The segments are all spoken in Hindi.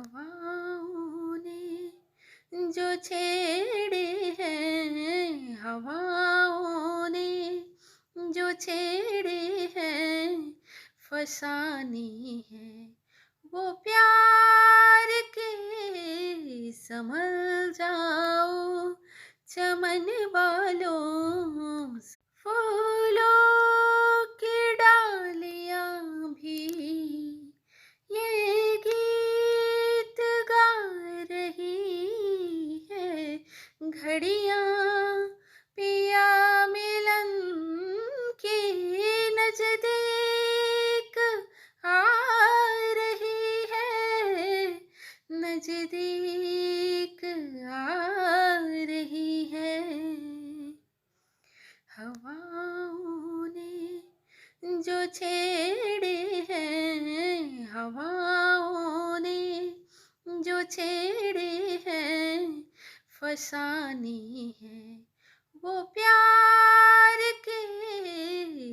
हवाओं ने जो छेड़े हैं, हवाओं ने जो छेड़े हैं, फसाने हैं वो प्यार के। संभल जाओ चमन वालों, फूलों की डालियां भी ये गीत गा रही है। घड़ियां पिया मिलन की नजदीक आ रही है, नजदीक आ रही है। हवाओं ने जो छेड़े हैं, हवाओं ने जो छेड़े हैं, फसाने हैं वो प्यार के।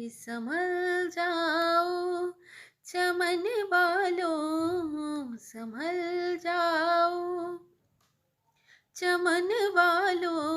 संभल जाओ चमन वालों, संभल जाओ चमन वालों।